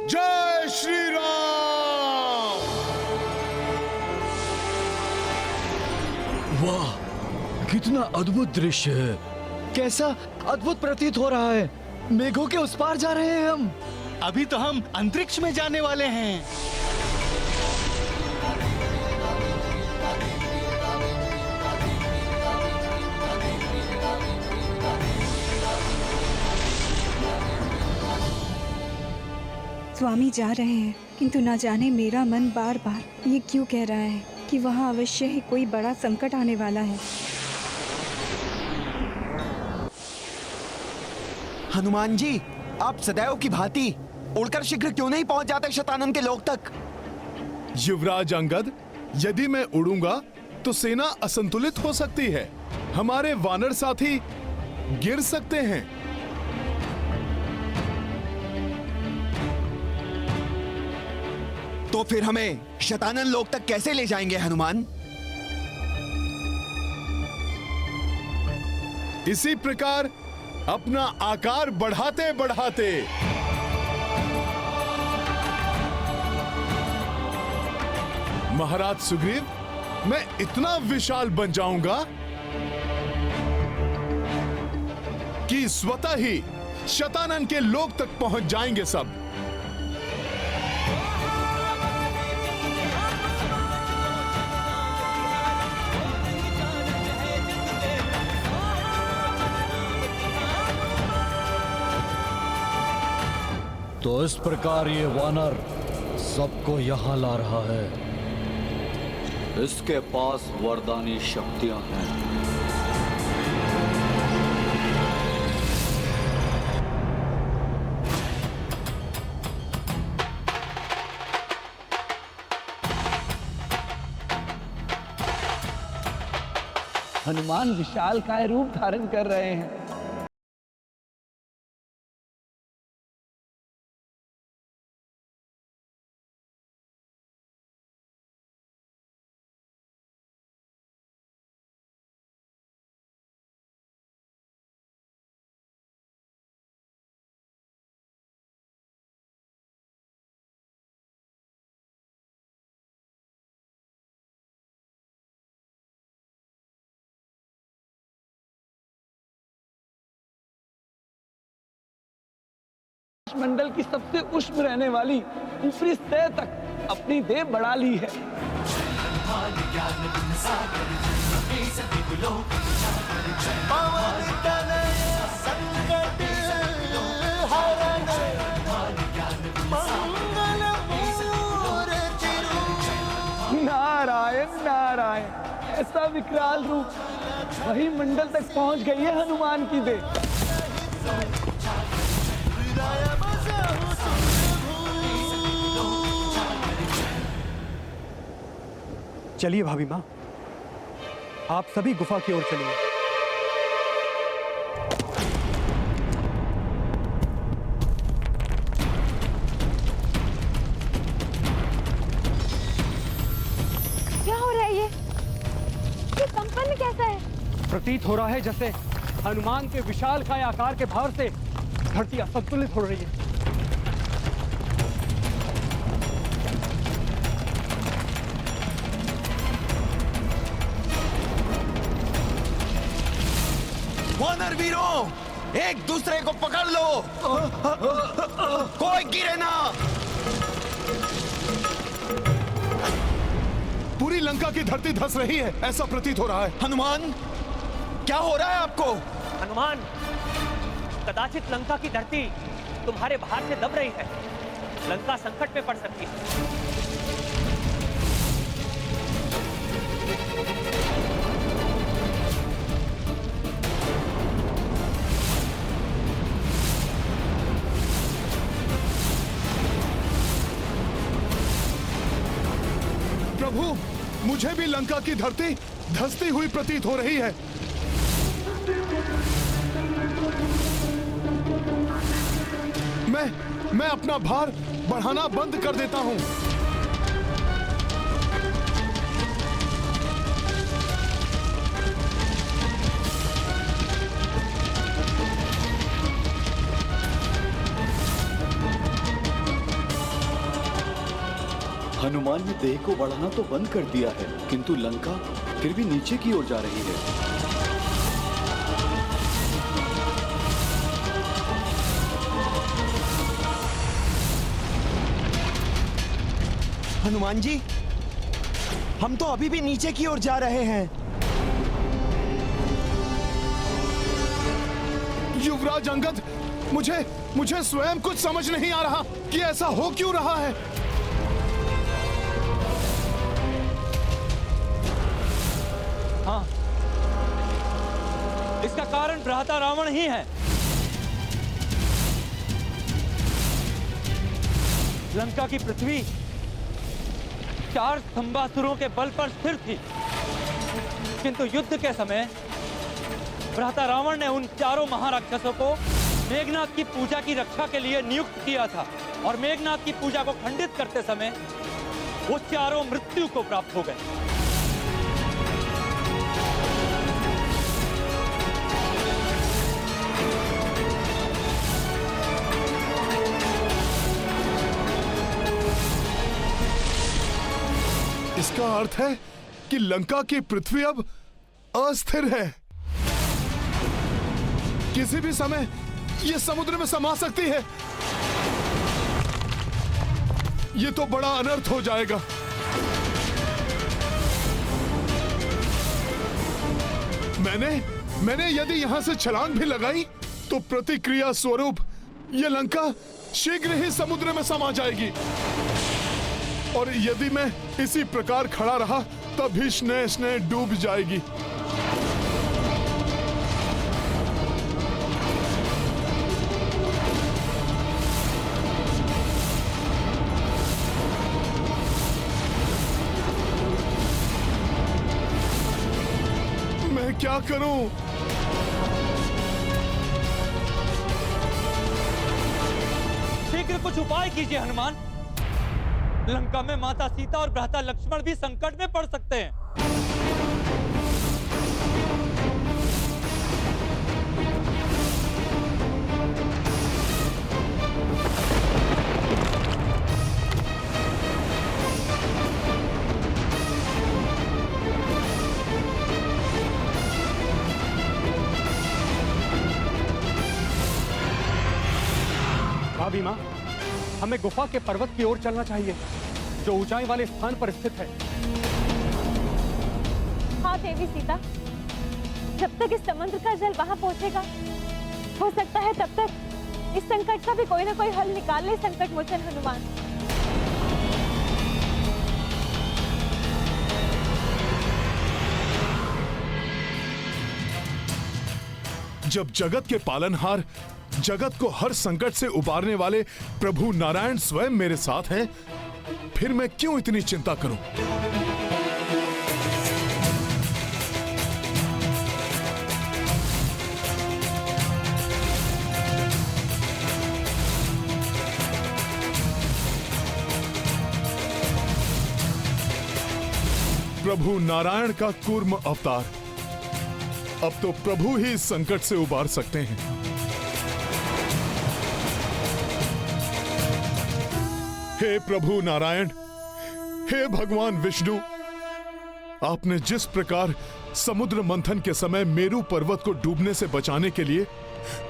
जय श्री राम। वाह, कितना अद्भुत दृश्य है। कैसा अद्भुत प्रतीत हो रहा है। मेघों के उस पार जा रहे हैं हम। अभी तो हम अंतरिक्ष में जाने वाले हैं। स्वामी जा रहे हैं, किंतु ना जाने मेरा मन बार बार ये क्यों कह रहा है कि वहाँ अवश्य ही कोई बड़ा संकट आने वाला है। हनुमान जी, आप सदैव की भांति उड़कर शीघ्र क्यों नहीं पहुंच जाते शतानन के लोक तक? युवराज अंगद, यदि मैं उड़ूंगा तो सेना असंतुलित हो सकती है। हमारे वानर साथी गिर सकते हैं। तो फिर हमें शतानन लोक तक कैसे ले जाएंगे हनुमान? इसी प्रकार अपना आकार बढ़ाते बढ़ाते। महाराज सुग्रीव, मैं इतना विशाल बन जाऊंगा कि स्वतः ही शतानन के लोक तक पहुंच जाएंगे सब। तो इस प्रकार ये वानर सबको यहाँ ला रहा है। इसके पास वरदानी शक्तियां हैं। हनुमान विशालकाय रूप धारण कर रहे हैं। मंडल की सबसे उष्ण रहने वाली ऊपरी सतह तक अपनी देह बढ़ा ली है। नारायण नारायण, ऐसा विकराल रूप वही मंडल तक पहुंच गई है हनुमान की देह। चलिए भाभी माँ, आप सभी गुफा की ओर चलिए। क्या हो रहा है ये कंपन कैसा है? प्रतीत हो रहा है जैसे हनुमान के विशालकाय आकार के भार से धरती असंतुलित हो रही है। वानर वीरों, एक दूसरे को पकड़ लो, कोई गिरे ना। पूरी लंका की धरती धंस रही है, ऐसा प्रतीत हो रहा है। हनुमान, क्या हो रहा है आपको? हनुमान, कदाचित लंका की धरती तुम्हारे भार से दब रही है। लंका संकट में पड़ सकती है। प्रभु, मुझे भी लंका की धरती धंसती हुई प्रतीत हो रही है। मैं अपना भार बढ़ाना बंद कर देता हूं। हनुमान ने देह को बढ़ाना तो बंद कर दिया है, किंतु लंका फिर भी नीचे की ओर जा रही है। हनुमान जी, हम तो अभी भी नीचे की ओर जा रहे हैं। युवराज अंगद, मुझे स्वयं कुछ समझ नहीं आ रहा कि ऐसा हो क्यों रहा है। हाँ, इसका कारण भ्राता रावण ही है। लंका की पृथ्वी 4 स्तंभासुरों के बल पर स्थिर थी, किंतु युद्ध के समय भ्राता रावण ने उन चारों महाराक्षसों को मेघनाथ की पूजा की रक्षा के लिए नियुक्त किया था, और मेघनाथ की पूजा को खंडित करते समय वो चारों मृत्यु को प्राप्त हो गए। इसका अर्थ है कि लंका की पृथ्वी अब अस्थिर है। किसी भी समय यह समुद्र में समा सकती है। यह तो बड़ा अनर्थ हो जाएगा। मैंने यदि यहां से छलांग भी लगाई तो प्रतिक्रिया स्वरूप यह लंका शीघ्र ही समुद्र में समा जाएगी, और यदि मैं इसी प्रकार खड़ा रहा तब स्नेह डूब जाएगी। मैं क्या करूं? शीघ्र कुछ उपाय कीजिए हनुमान। लंका में माता सीता और भ्राता लक्ष्मण भी संकट में पड़ सकते हैं। भाभी माँ, हमें गुफा के पर्वत की ओर चलना चाहिए, जो ऊंचाई वाले स्थान पर स्थित है। हाँ देवी सीता, जब तक इस समुद्र का जल वहां पहुंचेगा, हो सकता है तब तक इस संकट का भी कोई ना कोई हल निकाल ले संकट मोचन हनुमान। जब जगत के पालनहार, जगत को हर संकट से उबारने वाले प्रभु नारायण स्वयं मेरे साथ हैं, फिर मैं क्यों इतनी चिंता करूं? प्रभु नारायण का कूर्म अवतार, अब तो प्रभु ही इस संकट से उबार सकते हैं। हे प्रभु नारायण, हे भगवान विष्णु, आपने जिस प्रकार समुद्र मंथन के समय मेरु पर्वत को डूबने से बचाने के लिए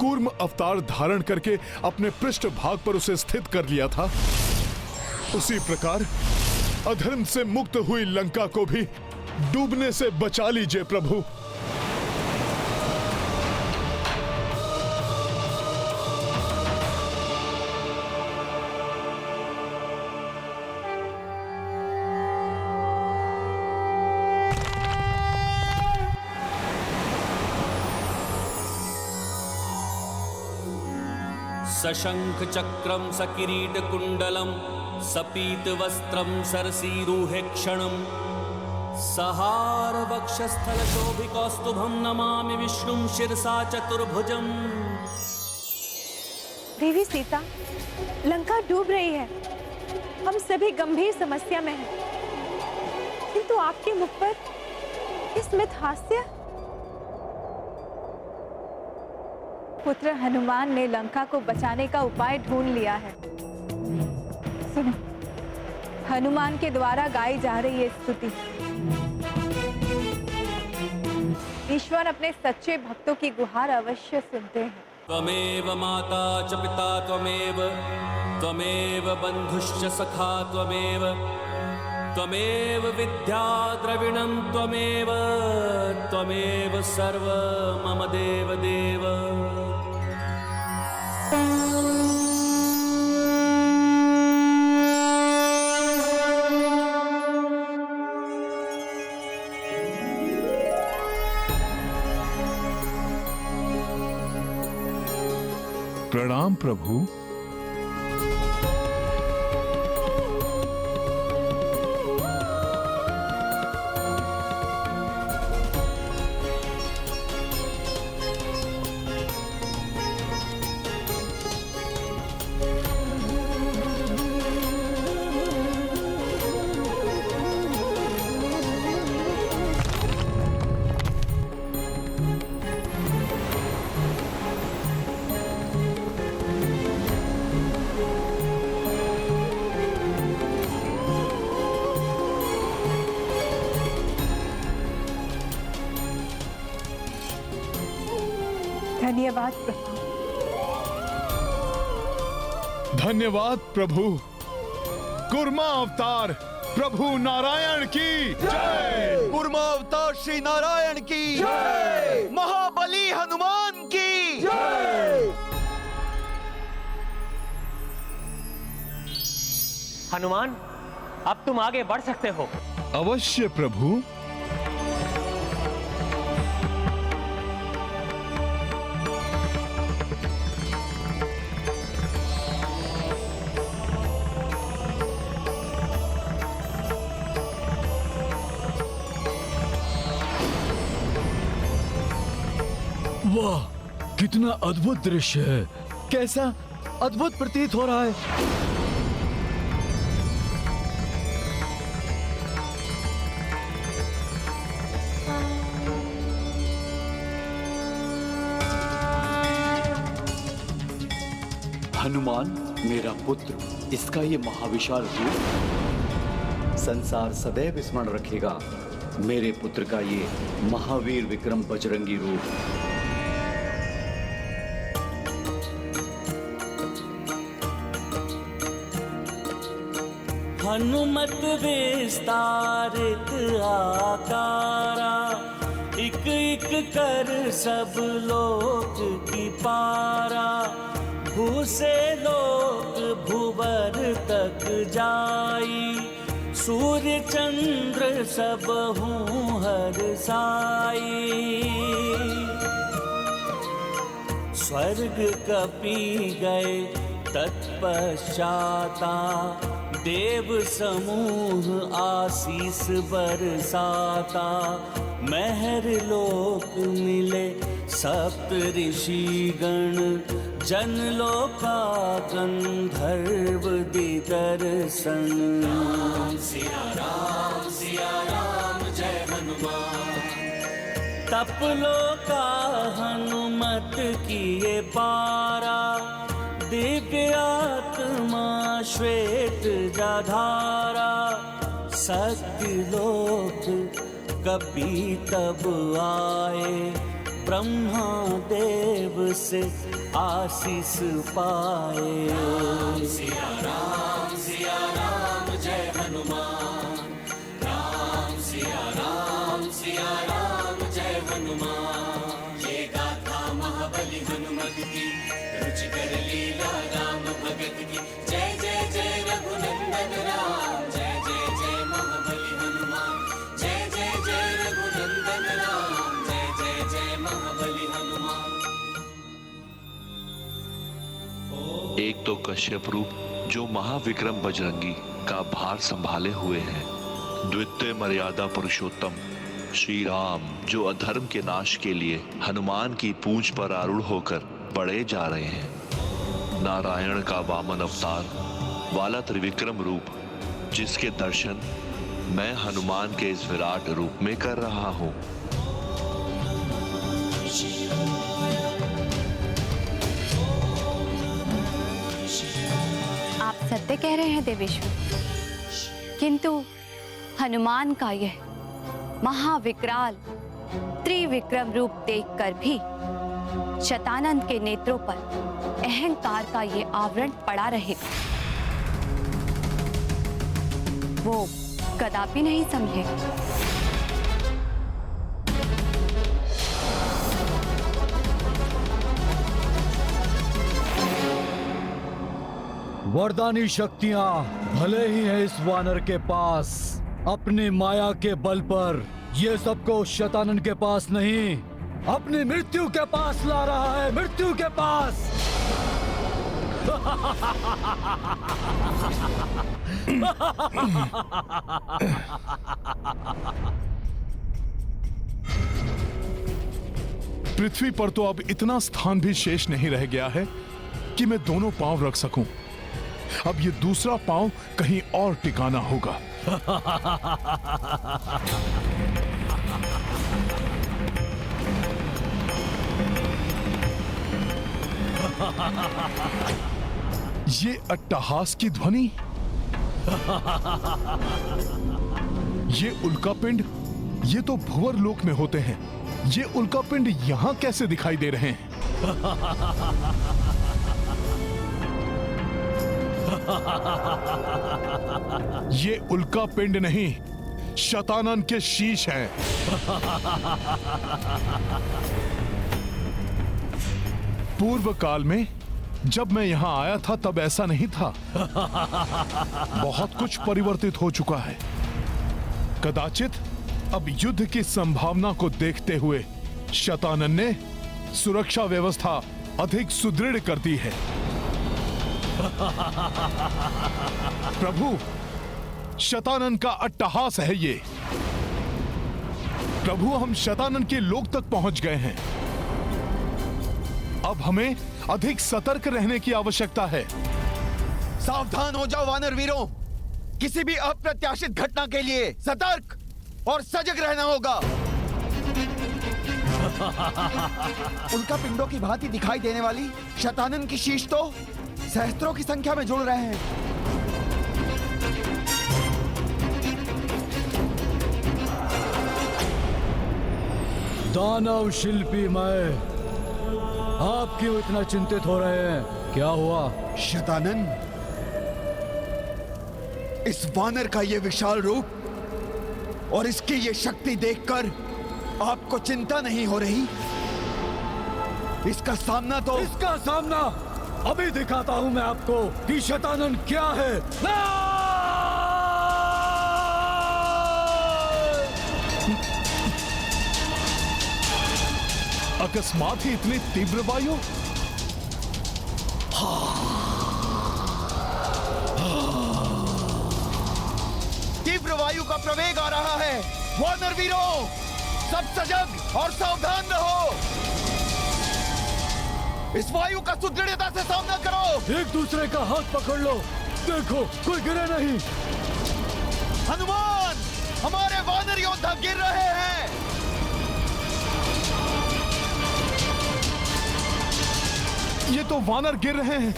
कूर्म अवतार धारण करके अपने पृष्ठ भाग पर उसे स्थित कर लिया था, उसी प्रकार अधर्म से मुक्त हुई लंका को भी डूबने से बचा लीजिए प्रभु। सशंख चक्रम सकिरीट कुंडलम सपीत वस्त्रम सरसीरुहे क्षणम सहार वक्षस्थल शोभिकौस्तुभम नमामि विष्णुं शिरसा चतुर्भुजम। देवी सीता, लंका डूब रही है, हम सभी गंभीर समस्या में हैं, किंतु आपके मुख पर ये स्मित हास्य। पुत्र हनुमान ने लंका को बचाने का उपाय ढूंढ लिया है। सुनो, हनुमान के द्वारा गाई जा रही ये स्तुति ईश्वर अपने सच्चे भक्तों की गुहार अवश्य सुनते हैं। त्वमेव माता च पिता त्वमेव बन्धुश्च सखा त्वमेव विद्या द्रविणं त्वमेव सर्व मम देव देव। प्रणाम प्रभु। धन्यवाद प्रभु। धन्यवाद प्रभु। कुर्मा अवतार प्रभु नारायण की जय। कुर्मा अवतार श्री नारायण की जय। महाबली हनुमान की जय। हनुमान, अब तुम आगे बढ़ सकते हो। अवश्य प्रभु। वाह, कितना अद्भुत दृश्य है। कैसा अद्भुत प्रतीत हो रहा है। हनुमान मेरा पुत्र, इसका ये महाविशाल रूप संसार सदैव स्मरण रखेगा। मेरे पुत्र का ये महावीर विक्रम बजरंगी रूप। हनुमत विस्तारित आकारा, इक इक कर सब लोक की पारा। भूसे लोक भुवर तक जाई, सूर्य चंद्र सब हूँ हर साई। स्वर्ग कपि गए तत्पश्चाता, देव समूह आशीष बरसाता। महर लोक मिले सप्त ऋषि गण, जन लोका गंधर्व दिदर्शन। सिया राम जय हनुमान। तप लोका हनुमत किए पारा, दिव्य आत्मा श्वेत जाधारा। सत्य लोक कपि तब आए, ब्रह्मा देव से आशीष पाए। सिया राम जय हनुमान। सिया राम जय हनुमान। ये गाथा महाबली हनुमत की, रुचिकर लीला राम भगत की। जय जय जय रघुनंदन राम, जय जय जय महाबली हनुमान। जय जय जय रघुनंदन राम, जय जय जय महाबली हनुमान। एक तो कश्यप रूप जो महाविक्रम बजरंगी का भार संभाले हुए हैं, द्वितीय मर्यादा पुरुषोत्तम श्री राम जो अधर्म के नाश के लिए हनुमान की पूंछ पर आरूढ़ होकर बढ़े जा रहे हैं, नारायण का वामन अवतार वाला त्रिविक्रम रूप जिसके दर्शन मैं हनुमान के इस विराट रूप में कर रहा हूँ। आप सत्य कह रहे हैं देवेश्वर। किंतु हनुमान का यह महाविकराल त्रिविक्रम रूप देखकर भी शतानंद के नेत्रों पर अहंकार का ये आवरण पड़ा रहेगा, वो कदापि नहीं समझेगा। वरदानी शक्तियां भले ही है इस वानर के पास, अपनी माया के बल पर ये सबको शतानंद के पास नहीं, अपनी मृत्यु के पास ला रहा है, मृत्यु के पास। पृथ्वी पर तो अब इतना स्थान भी शेष नहीं रह गया है कि मैं दोनों पांव रख सकूं। अब ये दूसरा पांव कहीं और टिकाना होगा। ये अट्टहास की ध्वनि, ये उल्कापिंड, ये तो भुवर लोक में होते हैं। ये उल्कापिंड यहां कैसे दिखाई दे रहे हैं? ये उल्कापिंड नहीं, शतानंद के शीश हैं। पूर्व काल में जब मैं यहां आया था तब ऐसा नहीं था। बहुत कुछ परिवर्तित हो चुका है। कदाचित अब युद्ध की संभावना को देखते हुए शतानंद ने सुरक्षा व्यवस्था अधिक सुदृढ़ कर दी है। प्रभु, शतानंद का अट्टहास है ये। प्रभु, हम शतानंद के लोक तक पहुंच गए हैं। अब हमें अधिक सतर्क रहने की आवश्यकता है। सावधान हो जाओ वानर वीरों, किसी भी अप्रत्याशित घटना के लिए सतर्क और सजग रहना होगा। उल्का पिंडों की भांति दिखाई देने वाली शतानंद की शीश तो सहस्त्रों की संख्या में जुड़ रहे हैं। दानव शिल्पी मैं, आप क्यों इतना चिंतित हो रहे हैं? क्या हुआ? शतानंद, इस वानर का ये विशाल रूप और इसकी ये शक्ति देखकर आपको चिंता नहीं हो रही? इसका सामना अभी दिखाता हूं मैं आपको कि शतानंद क्या है। अकस्मात ही इतनी तीव्र वायु? तीव्र वायु का प्रवेग आ रहा है। वानर वीरों, सब सजग और सावधान रहो। इस वायु का सुदृढ़ता से सामना करो। एक दूसरे का हाथ पकड़ लो, देखो कोई गिरे नहीं। हनुमान, हमारे वानर योद्धा गिर रहे हैं। ये तो वानर गिर रहे हैं।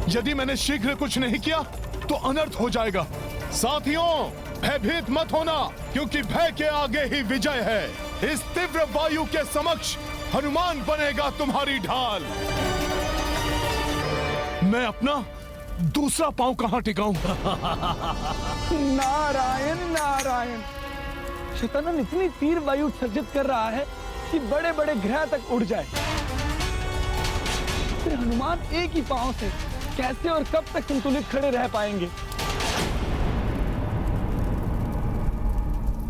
यदि मैंने शीघ्र कुछ नहीं किया तो अनर्थ हो जाएगा। साथियों, भयभीत मत होना, क्योंकि भय के आगे ही विजय है। इस तीव्र वायु के समक्ष हनुमान बनेगा तुम्हारी ढाल। मैं अपना दूसरा पांव कहां टिकाऊं? नारायण नारायण, शतानंद इतनी तीव्र वायु उत्सर्जित कर रहा है कि बड़े बड़े ग्रह तक उड़ जाए। फिर हनुमान एक ही पांव से कैसे और कब तक संतुलित खड़े रह पाएंगे?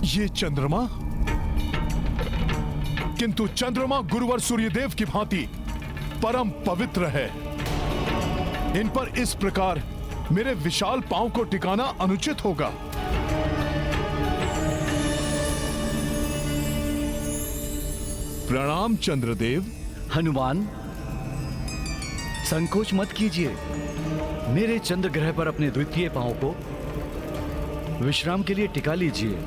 ये चंद्रमा, किंतु चंद्रमा गुरुवर सूर्यदेव की भांति परम पवित्र है। इन पर इस प्रकार मेरे विशाल पांव को टिकाना अनुचित होगा। प्रणाम चंद्रदेव। हनुमान, संकोच मत कीजिए। मेरे चंद्र ग्रह पर अपने द्वितीय पांव को विश्राम के लिए टिका लीजिए।